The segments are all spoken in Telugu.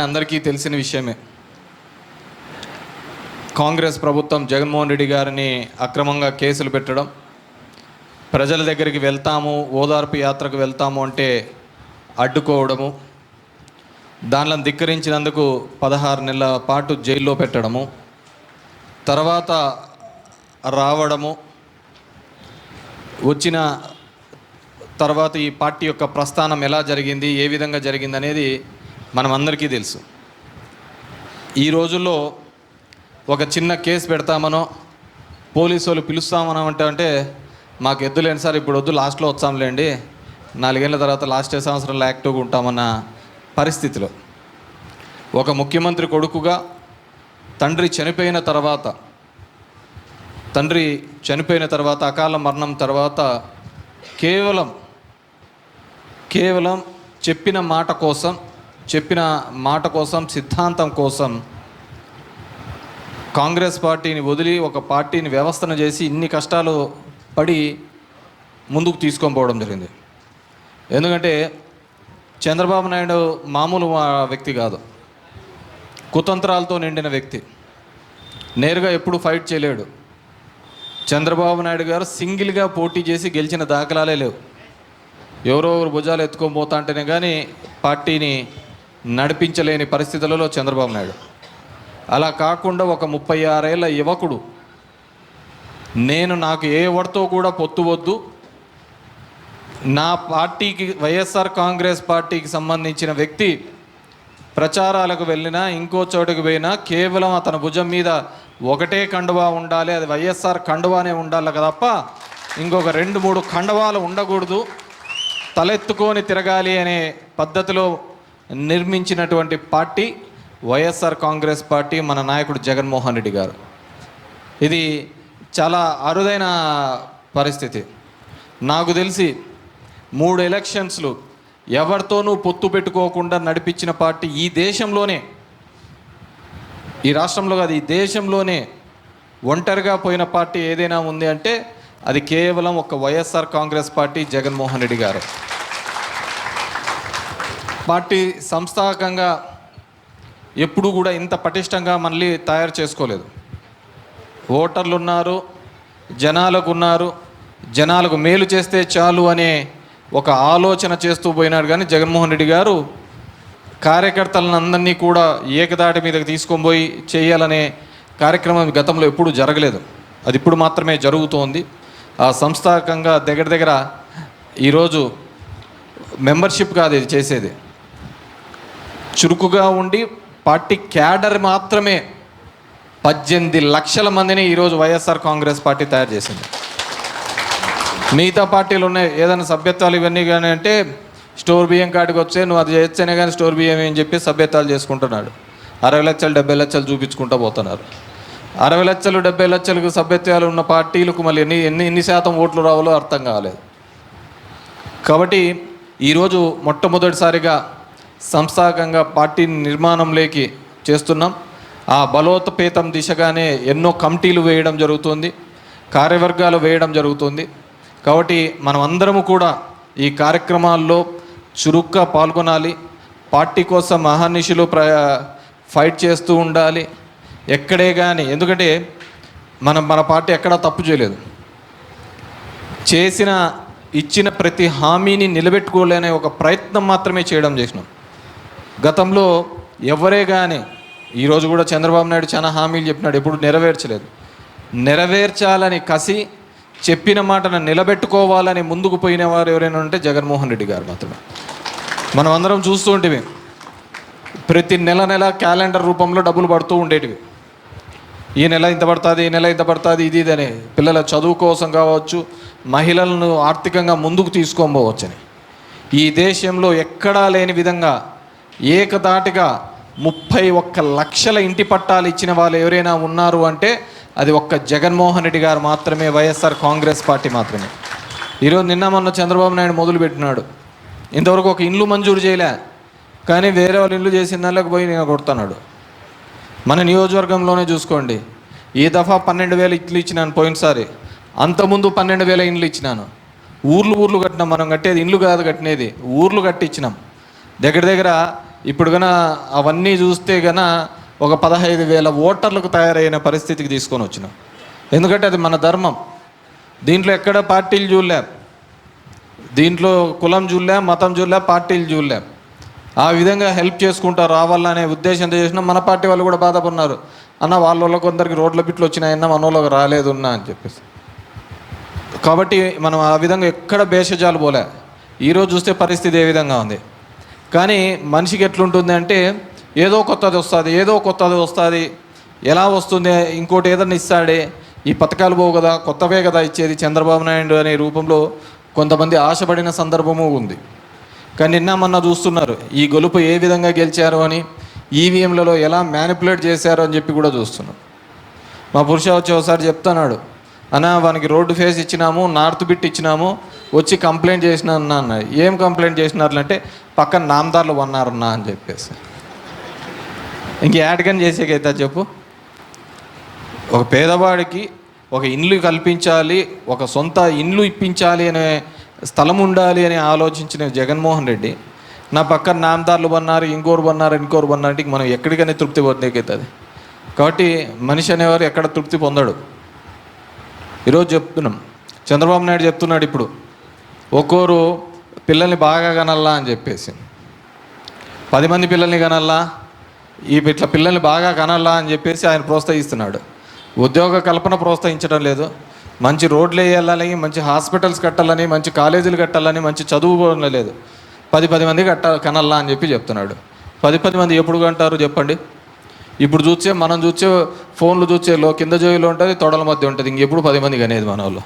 అందరికీ తెలిసిన విషయమే. కాంగ్రెస్ ప్రభుత్వం జగన్మోహన్ రెడ్డి గారిని అక్రమంగా కేసులు పెట్టడం, ప్రజల దగ్గరికి వెళ్తాము, ఓదార్పు యాత్రకు వెళ్తాము అంటే అడ్డుకోవడము, దానిలో ధిక్కరించినందుకు 16 నెలల పాటు జైల్లో పెట్టడము, తర్వాత రావడము, వచ్చిన తర్వాత ఈ పార్టీ యొక్క ప్రస్థానం ఎలా జరిగింది, ఏ విధంగా జరిగింది అనేది మనం అందరికీ తెలుసు. ఈ రోజుల్లో ఒక చిన్న కేసు పెడతామనో పోలీసు వాళ్ళు పిలుస్తామనో అంటే మాకు ఎద్దులేండి సార్, ఇప్పుడు వద్దు, లాస్ట్లో వచ్చాంలేండి, 4 ఏళ్ళ తర్వాత లాస్ట్ సంవత్సరంలో యాక్టివ్గా ఉంటామన్న పరిస్థితిలో ఒక ముఖ్యమంత్రి కొడుకుగా తండ్రి చనిపోయిన తర్వాత అకాల మరణం తర్వాత కేవలం చెప్పిన మాట కోసం సిద్ధాంతం కోసం కాంగ్రెస్ పార్టీని వదిలి ఒక పార్టీని వ్యవస్థను చేసి ఇన్ని కష్టాలు పడి ముందుకు తీసుకొని పోవడం జరిగింది. ఎందుకంటే చంద్రబాబు నాయుడు మామూలు వ్యక్తి కాదు, కుతంత్రాలతో నిండిన వ్యక్తి. నేరుగా ఎప్పుడు ఫైట్ చేయలేడు. చంద్రబాబు నాయుడు గారు సింగిల్గా పోటీ చేసి గెలిచిన దాఖలాలే లేవు. ఎవరో ఒకరు భుజాలు ఎత్తుకొని పోతా అంటేనే కానీ పార్టీని నడిపించలేని పరిస్థితులలో చంద్రబాబు నాయుడు. అలా కాకుండా ఒక 36 ఏళ్ళ యువకుడు, నాకు ఏ ఎవరితో కూడా పొత్తు వద్దు, నా పార్టీకి వైఎస్ఆర్ కాంగ్రెస్ పార్టీకి సంబంధించిన వ్యక్తి ప్రచారాలకు వెళ్ళినా ఇంకో చోటుకు పోయినా కేవలం అతని భుజం మీద ఒకటే కండువా ఉండాలి, అది వైఎస్ఆర్ కండువానే ఉండాలి తప్ప ఇంకొక 2-3 కండువాలు ఉండకూడదు, తలెత్తుకొని తిరగాలి అనే పద్ధతిలో నిర్మించినటువంటి పార్టీ వైఎస్ఆర్ కాంగ్రెస్ పార్టీ, మన నాయకుడు జగన్మోహన్ రెడ్డి గారు. ఇది చాలా అరుదైన పరిస్థితి. నాకు తెలిసి 3 ఎలక్షన్స్లు ఎవరితోనూ పొత్తు పెట్టుకోకుండా నడిపించిన పార్టీ ఈ దేశంలోనే, ఈ రాష్ట్రంలో కాదు, ఈ దేశంలోనే ఒంటరిగా పోయిన పార్టీ ఏదైనా ఉంది అంటే అది కేవలం ఒక వైఎస్ఆర్ కాంగ్రెస్ పార్టీ, జగన్మోహన్ రెడ్డి గారు. పార్టీ సంస్థాగతంగా ఎప్పుడు కూడా ఇంత పటిష్టంగా మళ్ళీ తయారు చేసుకోలేదు. ఓటర్లు ఉన్నారు, జనాలకు మేలు చేస్తే చాలు అనే ఒక ఆలోచన చేస్తూ పోయినాడు. కానీ జగన్మోహన్ రెడ్డి గారు కార్యకర్తలను అందరినీ కూడా ఏకదాటి మీదకి తీసుకొని పోయి చేయాలనే కార్యక్రమం గతంలో ఎప్పుడూ జరగలేదు. అది ఇప్పుడు మాత్రమే జరుగుతోంది. ఆ సంస్థాగతంగా దగ్గర ఈరోజు మెంబర్షిప్ కాదు ఇది చేసేది, చురుకుగా ఉండి పార్టీ క్యాడర్ మాత్రమే 18 లక్షల మందిని ఈరోజు వైఎస్ఆర్ కాంగ్రెస్ పార్టీ తయారు చేసింది. మిగతా పార్టీలు ఉన్నాయి, ఏదైనా సభ్యత్వాలు ఇవన్నీ కానీ అంటే స్టోర్ బియ్యం కాడికి వచ్చే నువ్వు అది చేయొచ్చనే కానీ స్టోర్ బియ్యం అని చెప్పి సభ్యత్వాలు చేసుకుంటున్నాడు. 60 లక్షలు 70 లక్షలు చూపించుకుంటూ పోతున్నారు. 60 లక్షలు 70 లక్షలకు సభ్యత్వాలు ఉన్న పార్టీలకు మళ్ళీ ఎన్ని శాతం ఓట్లు రావాలో అర్థం కాలేదు. కాబట్టి ఈరోజు మొట్టమొదటిసారిగా సంస్థాగతంగా పార్టీని నిర్మాణంలోకి చేస్తున్నాం. ఆ బలోపేతం దిశగానే ఎన్నో కమిటీలు వేయడం జరుగుతుంది, కార్యవర్గాలు వేయడం జరుగుతుంది. కాబట్టి మనం అందరము కూడా ఈ కార్యక్రమాల్లో చురుగ్గా పాల్గొనాలి. పార్టీ కోసం మహానిషులు ఫైట్ చేస్తూ ఉండాలి ఎక్కడే కానీ. ఎందుకంటే మన పార్టీ ఎక్కడా తప్పు చేయలేదు. ఇచ్చిన ప్రతి హామీని నిలబెట్టుకోలేనే ఒక ప్రయత్నం మాత్రమే చేసినాం. గతంలో ఎవరే కానీ ఈరోజు కూడా చంద్రబాబు నాయుడు చాలా హామీలు చెప్పినాడు, ఎప్పుడు నెరవేర్చలేదు. నెరవేర్చాలని కసి, చెప్పిన మాటను నిలబెట్టుకోవాలని ముందుకు పోయిన వారు ఎవరైనా ఉంటే జగన్మోహన్ రెడ్డి గారు మాత్రమే. మనం అందరం చూస్తూ ఉంటేవి ప్రతి నెల క్యాలెండర్ రూపంలో డబ్బులు పడుతూ ఉండేటివి. ఈ నెల ఇంత పడుతుంది, ఇది అని పిల్లల చదువు కోసం కావచ్చు, మహిళలను ఆర్థికంగా ముందుకు తీసుకొని పోవచ్చని. ఈ దేశంలో ఎక్కడా లేని విధంగా ఏకదాటిగా 31 లక్షల ఇంటి పట్టాలు ఇచ్చిన వాళ్ళు ఎవరైనా ఉన్నారు అంటే అది ఒక్క జగన్మోహన్ రెడ్డి గారు మాత్రమే, వైఎస్ఆర్ కాంగ్రెస్ పార్టీ మాత్రమే. ఈరోజు మొన్న చంద్రబాబు నాయుడు మొదలుపెట్టినాడు, ఇంతవరకు ఒక ఇల్లు మంజూరు చేయలే, కానీ వేరే వాళ్ళు ఇల్లు చేసిన దానికి పోయి నేను కొడుతున్నాడు. మన నియోజకవర్గంలోనే చూసుకోండి, ఈ దఫా 12,000 ఇట్లు ఇచ్చినాను పోయినసారి, అంతకుముందు 12,000 ఇండ్లు ఇచ్చినాను. ఊర్లు కట్టినాం. మనం కట్టేది ఇండ్లు కాదు కట్టినేది, ఊర్లు కట్టించినాం. దగ్గర ఇప్పుడు అవన్నీ చూస్తే ఒక 15,000 ఓటర్లకు తయారైన పరిస్థితికి తీసుకొని వచ్చినాం. ఎందుకంటే అది మన ధర్మం. దీంట్లో ఎక్కడ పార్టీలు చూడలే, దీంట్లో కులం చూడలే, మతం చూడలే, పార్టీలు చూడలే. ఆ విధంగా హెల్ప్ చేసుకుంటూ రావాలనే ఉద్దేశంతో చేసినా మన పార్టీ వాళ్ళు కూడా బాధపడినారు. అన్న వాళ్ళ కొందరికి రోడ్ల బిట్లు వచ్చినాయన్న మన వాళ్ళకి రాలేదున్నా అని చెప్పేసి. కాబట్టి మనం ఆ విధంగా ఎక్కడ భేషజాలు పోలే. ఈరోజు చూస్తే పరిస్థితి ఏ విధంగా ఉంది. కానీ మనిషికి ఎట్లుంటుంది అంటే ఏదో కొత్తది వస్తుంది. ఎలా వస్తుంది, ఇంకోటి ఏదైనా ఇస్తాడే, ఈ పథకాలు పోవు కదా, కొత్తవే కదా ఇచ్చేది చంద్రబాబు నాయుడు అనే రూపంలో కొంతమంది ఆశపడిన సందర్భము ఉంది. కానీ మొన్న చూస్తున్నారు ఈ గెలుపు ఏ విధంగా గెలిచారు అని, ఈవీఎంలలో ఎలా మ్యానిపులేట్ చేశారు అని చెప్పి కూడా చూస్తున్నాం. మా పురుష వచ్చి ఒకసారి చెప్తున్నాడు, అన్న వానికి రోడ్డు ఫేస్ ఇచ్చినాము, నార్త్ బిట్ ఇచ్చినాము, వచ్చి కంప్లైంట్ చేసిన అన్న. ఏం కంప్లైంట్ చేసినారంటే పక్కన నామదారులు కొన్నారన్నా అని చెప్పేసి. ఇంక యాడ్కని చేసేకైతే చెప్పు. ఒక పేదవాడికి ఒక ఇల్లు కల్పించాలి, ఒక సొంత ఇల్లు ఇప్పించాలి అనే స్థలం ఉండాలి అని ఆలోచించిన జగన్మోహన్ రెడ్డి నా పక్కన నామదారులు బన్నారు, ఇంకోరు బన్నారంటే మనం ఎక్కడికైనా తృప్తి పొందేకైతుంది. కాబట్టి మనిషి అనేవారు ఎక్కడ తృప్తి పొందడు. ఈరోజు చెప్తున్నాం, చంద్రబాబు నాయుడు చెప్తున్నాడు ఇప్పుడు ఒక్కోరు పిల్లల్ని బాగా కనల్లా అని చెప్పేసి, 10 మంది పిల్లల్ని కనల్లా, ఇట్లా పిల్లల్ని బాగా కనల్లా అని చెప్పేసి ఆయన ప్రోత్సహిస్తున్నాడు. ఉద్యోగ కల్పన ప్రోత్సహించడం లేదు. మంచి రోడ్లు వేయాలని, మంచి హాస్పిటల్స్ కట్టాలని, మంచి కాలేజీలు కట్టాలని, మంచి చదువు లేదు. 10 మంది కనల్లా అని చెప్పి చెప్తున్నాడు. 10 మంది ఎప్పుడు కంటారు చెప్పండి. ఇప్పుడు మనం చూసే ఫోన్లు చూసేలో కింద జోయిలో ఉంటుంది, తొడల మధ్య ఉంటుంది. ఇంకెప్పుడు 10 మంది కనేది మన వాళ్ళు.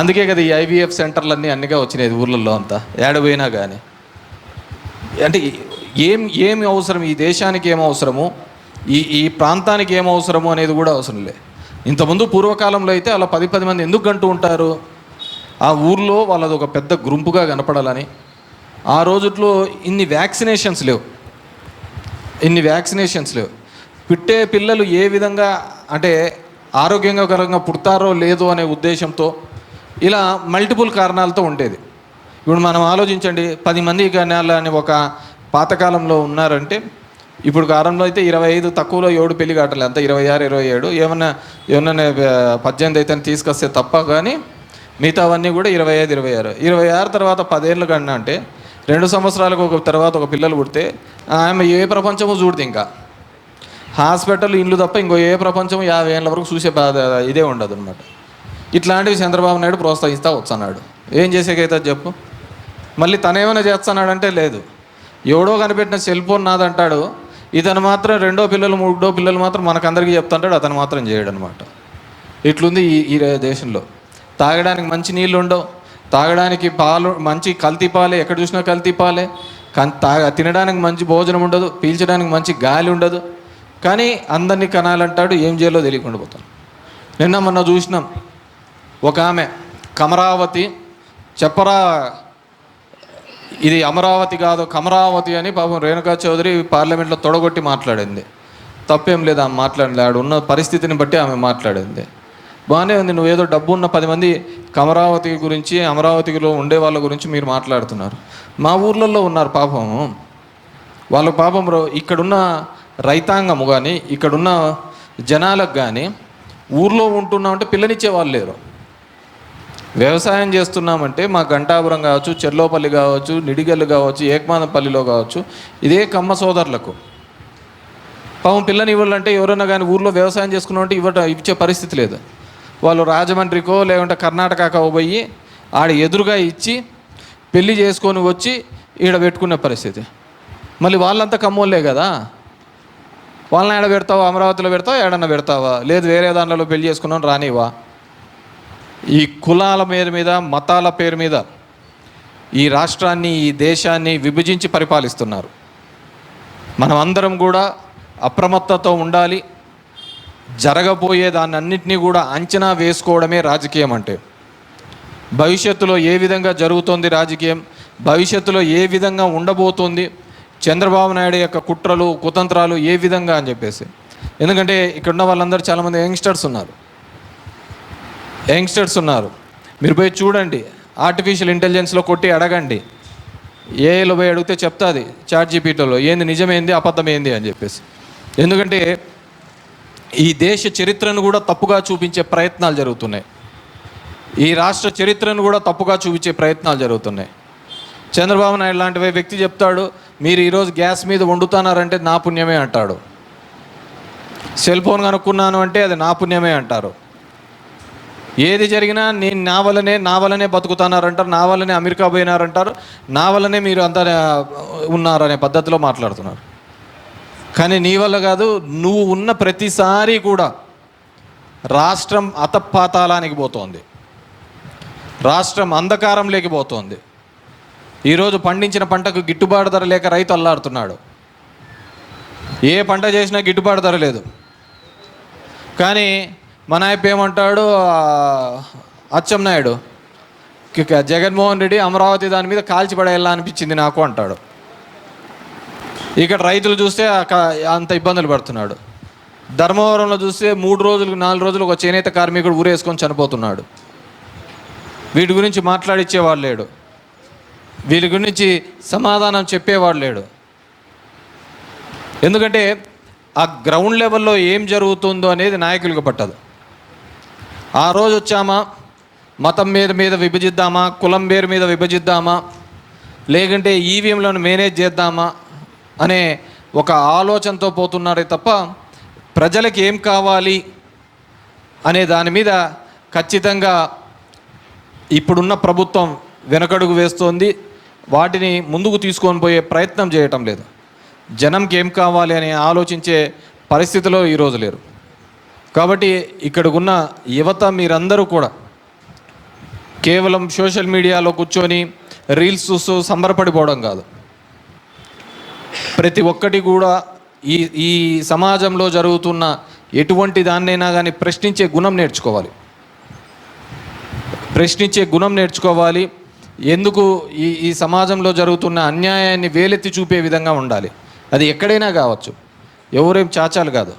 అందుకే కదా ఈ IVF సెంటర్లన్నీ అన్నిగా వచ్చినాయి ఊర్లలో అంతా, ఏడపోయినా కానీ. అంటే ఏమి అవసరం, ఈ దేశానికి ఏం అవసరము, ఈ ప్రాంతానికి ఏం అవసరము అనేది కూడా అవసరం లే. ఇంతకుముందు పూర్వకాలంలో అయితే అలా 10 మంది ఎందుకు కంటూ ఉంటారు, ఆ ఊర్లో వాళ్ళది ఒక పెద్ద గుంపుగా కనపడాలని. ఆ రోజుల్లో ఇన్ని వ్యాక్సినేషన్స్ లేవు. పుట్టే పిల్లలు ఏ విధంగా అంటే ఆరోగ్యంగా పుడతారో లేదో అనే ఉద్దేశంతో ఇలా మల్టిపుల్ కారణాలతో ఉండేది. ఇప్పుడు మనం ఆలోచించండి, 10 మంది కనాలని ఒక పాతకాలంలో ఉన్నారంటే, ఇప్పుడు కాలంలో అయితే 25 తక్కువలో 7 పెళ్లి కావట్లేదు, అంతా 26, 27. ఏమన్నా 18 అయితే తీసుకొస్తే తప్ప, కానీ మిగతావన్నీ కూడా 25, 26 తర్వాత 10 ఏళ్ళు కన్నా అంటే 2 సంవత్సరాలకు తర్వాత ఒక పిల్లలు పుడితే ఆమె ఏ ప్రపంచమో చూడదు. ఇంకా హాస్పిటల్, ఇల్లు తప్ప ఇంకో ఏ ప్రపంచము 50 ఏళ్ళ వరకు చూసే ఇదే ఉండదు అనమాట. ఇట్లాంటివి చంద్రబాబు నాయుడు ప్రోత్సహిస్తూ వచ్చాడు. ఏం చేసేకైతే చెప్పు. మళ్ళీ తనేమైనా చేస్తున్నాడంటే లేదు. ఎవడో కనిపెట్టిన సెల్ ఫోన్ నాదంటాడు, ఇతను మాత్రం 2వ పిల్లలు 3వ పిల్లలు మాత్రం మనకందరికీ చెప్తుంటాడు, అతను మాత్రం చేయడు అనమాట. ఇట్లుంది ఈ దేశంలో. తాగడానికి మంచి నీళ్ళు ఉండవు, తాగడానికి పాలు మంచి కల్తీ పాలే, ఎక్కడ చూసినా కల్తీ పాలే. తినడానికి మంచి భోజనం ఉండదు, పీల్చడానికి మంచి గాలి ఉండదు. కానీ అందరినీ కనాలంటాడు, ఏం చేయాలో తెలియకుండా పోతాను. మొన్న చూసినాం, ఒక ఆమె కమరావతి చెప్పరా, ఇది అమరావతి కాదు కమరావతి అని పాపం రేణుకా చౌదరి పార్లమెంట్లో తొడగొట్టి మాట్లాడింది. తప్పేం లేదు ఆమె మాట్లాడింది, ఆడ ఉన్న పరిస్థితిని బట్టి ఆమె మాట్లాడింది. బాగానే ఉంది. నువ్వేదో డబ్బు ఉన్న 10 మంది కమరావతి గురించి, అమరావతిలో ఉండే వాళ్ళ గురించి మీరు మాట్లాడుతున్నారు. మా ఊర్లలో ఉన్నారు పాపం. వాళ్ళ పాపం ఇక్కడున్న రైతాంగము కానీ, ఇక్కడున్న జనాలకు కానీ, ఊర్లో ఉంటున్నామంటే పిల్లనిచ్చే వాళ్ళు లేరు. వ్యవసాయం చేస్తున్నామంటే మా గంటాపురం కావచ్చు, చెర్లోపల్లి కావచ్చు, నిడిగల్లు కావచ్చు, ఏకమాదంపల్లిలో కావచ్చు, ఇదే కమ్మ సోదరులకు పాపం పిల్లని ఇవ్వాలంటే ఎవరైనా కానీ ఊర్లో వ్యవసాయం చేసుకున్నామంటే ఇచ్చే పరిస్థితి లేదు. వాళ్ళు రాజమండ్రికో లేకుంటే కర్ణాటకకో పోయి ఆడ ఎదురుగా ఇచ్చి పెళ్లి చేసుకొని వచ్చి ఈడ పెట్టుకునే పరిస్థితి. మళ్ళీ వాళ్ళంతా కమ్మోళ్ళే కదా, వాళ్ళని ఏడ పెడతావా, అమరావతిలో పెడతావా, ఏడన్నా పెడతావా, లేదు వేరే దాంట్లో పెళ్లి చేసుకున్నాను రానివా. ఈ కులాల మీద మతాల పేరు మీద ఈ రాష్ట్రాన్ని, ఈ దేశాన్ని విభజించి పరిపాలిస్తున్నారు. మనం అందరం కూడా అప్రమత్తతో ఉండాలి. జరగబోయే దాన్ని అన్నింటినీ కూడా అంచనా వేసుకోవడమే రాజకీయం అంటే. భవిష్యత్తులో ఏ విధంగా జరుగుతోంది రాజకీయం, భవిష్యత్తులో ఏ విధంగా ఉండబోతోంది, చంద్రబాబు నాయుడు యొక్క కుట్రలు కుతంత్రాలు ఏ విధంగా అని చెప్పేసి. ఎందుకంటే ఇక్కడ ఉన్న వాళ్ళందరూ చాలామంది యంగ్స్టర్స్ ఉన్నారు. మీరు పోయి చూడండి, ఆర్టిఫిషియల్ ఇంటెలిజెన్స్లో కొట్టి అడగండి, ఏఐలో పోయి అడిగితే చెప్తాది చాట్ జీపీటీలో ఏంది నిజమేంది అబద్ధమేంది అని చెప్పేసి. ఎందుకంటే ఈ దేశ చరిత్రను కూడా తప్పుగా చూపించే ప్రయత్నాలు జరుగుతున్నాయి. ఈ రాష్ట్ర చరిత్రను కూడా తప్పుగా చూపించే ప్రయత్నాలు జరుగుతున్నాయి. చంద్రబాబు నాయుడు లాంటి వ్యక్తి చెప్తాడు, మీరు ఈరోజు గ్యాస్ మీద వండుతున్నారంటే నా పుణ్యమే అంటాడు. సెల్ ఫోన్ కనుక్కున్నాను అంటే అది నా పుణ్యమే అంటారు. ఏది జరిగినా నేను నా వల్లనే బతుకుతున్నారంటారు, నా వల్లనే అమెరికా పోయినారంటారు, నా వల్లనే మీరు అంతా ఉన్నారనే పద్ధతిలో మాట్లాడుతున్నారు. కానీ నీ వల్ల కాదు. నువ్వు ఉన్న ప్రతిసారి కూడా రాష్ట్రం అతపాతాళానికి పోతోంది, రాష్ట్రం అంధకారంలోకి పోతోంది. ఈరోజు పండించిన పంటకు గిట్టుబాటు ధర లేక రైతు అల్లాడుతున్నాడు. ఏ పంట చేసినా గిట్టుబాటు ధర లేదు. కానీ మన ఆయన ఏమంటాడు, అచ్చెన్నాయుడు, జగన్మోహన్ రెడ్డి అమరావతి దాని మీద కాల్చిపడేలా అనిపించింది నాకు అంటాడు. ఇక్కడ రైతులు చూస్తే అంత ఇబ్బందులు పడుతున్నాడు. ధర్మవరంలో చూస్తే 3 రోజులు 4 రోజులు ఒక చేనేత కార్మికుడు ఊరేసుకొని చనిపోతున్నాడు. వీటి గురించి మాట్లాడిచ్చేవాడు లేడు, వీళ్ళ గురించి సమాధానం చెప్పేవాడు లేడు. ఎందుకంటే ఆ గ్రౌండ్ లెవెల్లో ఏం జరుగుతుందో అనేది నాయకులకు పట్టదు. ఆ రోజు వచ్చామా, మతం మీద విభజిద్దామా, కులం మీద విభజిద్దామా, లేకుంటే ఈవీఎంలను మేనేజ్ చేద్దామా అనే ఒక ఆలోచనతో పోతున్నారే తప్ప ప్రజలకు ఏం కావాలి అనే దాని మీద ఖచ్చితంగా ఇప్పుడున్న ప్రభుత్వం వెనకడుగు వేస్తోంది. వాటిని ముందుకు తీసుకొని పోయే ప్రయత్నం చేయటం లేదు. జనంకి ఏం కావాలి అని ఆలోచించే పరిస్థితిలో ఈరోజు లేరు. కాబట్టి ఇక్కడికున్న యువత మీరందరూ కూడా కేవలం సోషల్ మీడియాలో కూర్చొని రీల్స్ చూస్తూ సంబరపడిపోవడం కాదు, ప్రతి ఒక్కటి కూడా ఈ సమాజంలో జరుగుతున్న ఎటువంటి దాన్నైనా కానీ ప్రశ్నించే గుణం నేర్చుకోవాలి. ఎందుకు ఈ సమాజంలో జరుగుతున్న అన్యాయాన్ని వేలెత్తి చూపే విధంగా ఉండాలి. అది ఎక్కడైనా కావచ్చు, ఎవరేం చాచాలు కాదు.